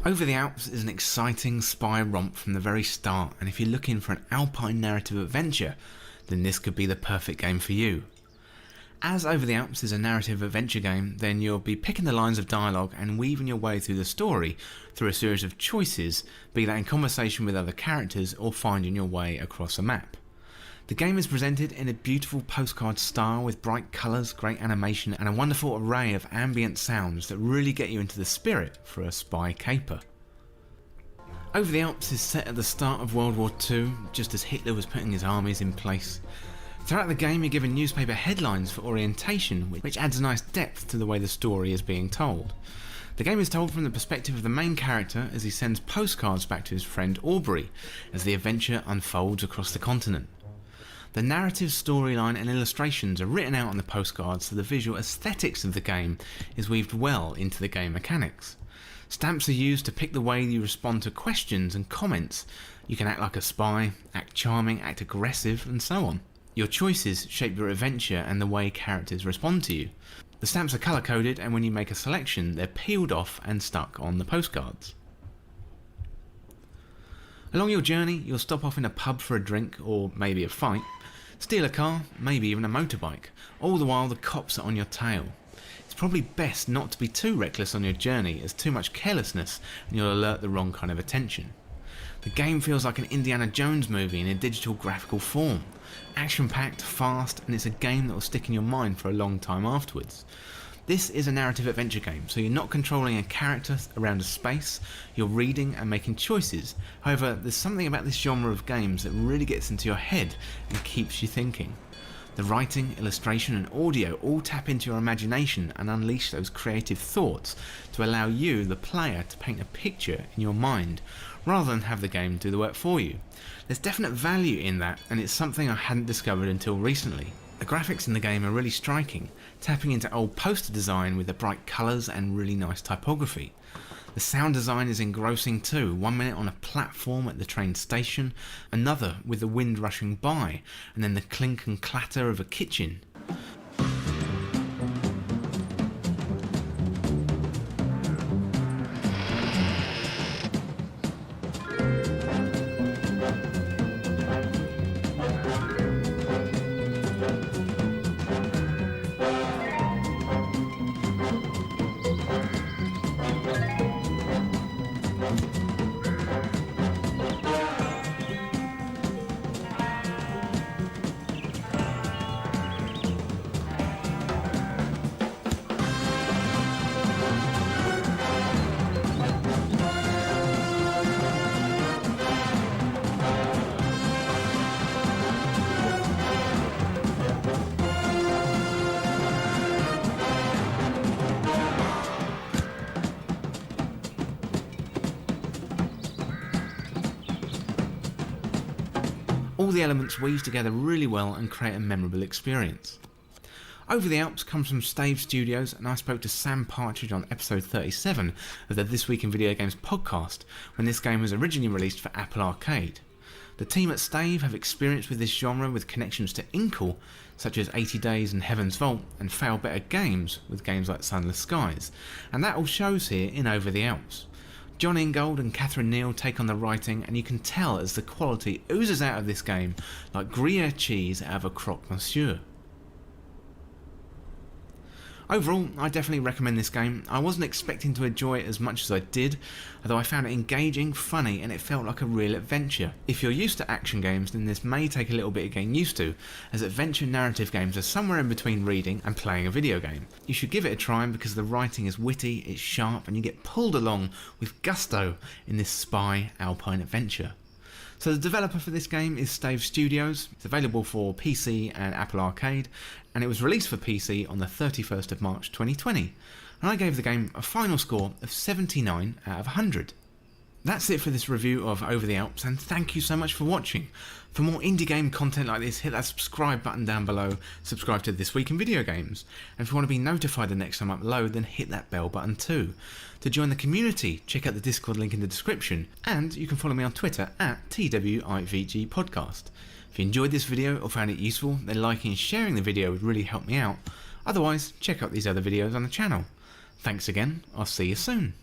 Over the Alps is an exciting spy romp from the very start, and if you're looking for an alpine narrative adventure, then this could be the perfect game for you. As Over the Alps is a narrative adventure game, then you'll be picking the lines of dialogue and weaving your way through the story through a series of choices, be that in conversation with other characters or finding your way across a map. The game is presented in a beautiful postcard style with bright colours, great animation and a wonderful array of ambient sounds that really get you into the spirit for a spy caper. Over the Alps is set at the start of World War II, just as Hitler was putting his armies in place. Throughout the game you're given newspaper headlines for orientation, which adds a nice depth to the way the story is being told. The game is told from the perspective of the main character as he sends postcards back to his friend Aubrey as the adventure unfolds across the continent. The narrative, storyline and illustrations are written out on the postcards, so the visual aesthetics of the game is weaved well into the game mechanics. Stamps are used to pick the way you respond to questions and comments. You can act like a spy, act charming, act aggressive and so on. Your choices shape your adventure and the way characters respond to you. The stamps are colour coded, and when you make a selection they're peeled off and stuck on the postcards. Along your journey you'll stop off in a pub for a drink or maybe a fight, steal a car, maybe even a motorbike, all the while the cops are on your tail. It's probably best not to be too reckless on your journey, as too much carelessness and you'll alert the wrong kind of attention. The game feels like an Indiana Jones movie in a digital graphical form. Action-packed, fast, and it's a game that will stick in your mind for a long time afterwards. This is a narrative adventure game, so you're not controlling a character around a space, you're reading and making choices. However, there's something about this genre of games that really gets into your head and keeps you thinking. The writing, illustration and audio all tap into your imagination and unleash those creative thoughts to allow you, the player, to paint a picture in your mind, rather than have the game do the work for you. There's definite value in that, and it's something I hadn't discovered until recently. The graphics in the game are really striking, tapping into old poster design with the bright colours and really nice typography. The sound design is engrossing too, 1 minute on a platform at the train station, another with the wind rushing by, and then the clink and clatter of a kitchen. All the elements weave together really well and create a memorable experience. Over the Alps comes from Stave Studios, and I spoke to Sam Partridge on episode 37 of the This Week in Video Games podcast when this game was originally released for Apple Arcade. The team at Stave have experience with this genre with connections to Inkle, such as 80 Days and Heaven's Vault, and Fail Better Games with games like Sunless Skies, and that all shows here in Over the Alps. John Ingold and Catherine Neal take on the writing, and you can tell as the quality oozes out of this game like Gruyere cheese out of a croque monsieur. Overall, I definitely recommend this game. I wasn't expecting to enjoy it as much as I did, although I found it engaging, funny and it felt like a real adventure. If you're used to action games, then this may take a little bit of getting used to, as adventure narrative games are somewhere in between reading and playing a video game. You should give it a try because the writing is witty, it's sharp and you get pulled along with gusto in this spy alpine adventure. So the developer for this game is Stave Studios. It's available for PC and Apple Arcade, and it was released for PC on the 31st of March 2020, and I gave the game a final score of 79 out of 100. That's it for this review of Over the Alps, and thank you so much for watching. For more indie game content like this, hit that subscribe button down below, subscribe to This Week in Video Games, and if you want to be notified the next time I upload, then hit that bell button too. To join the community, check out the Discord link in the description, and you can follow me on Twitter at TWIVG Podcast. If you enjoyed this video or found it useful, then liking and sharing the video would really help me out. Otherwise, check out these other videos on the channel. Thanks again, I'll see you soon.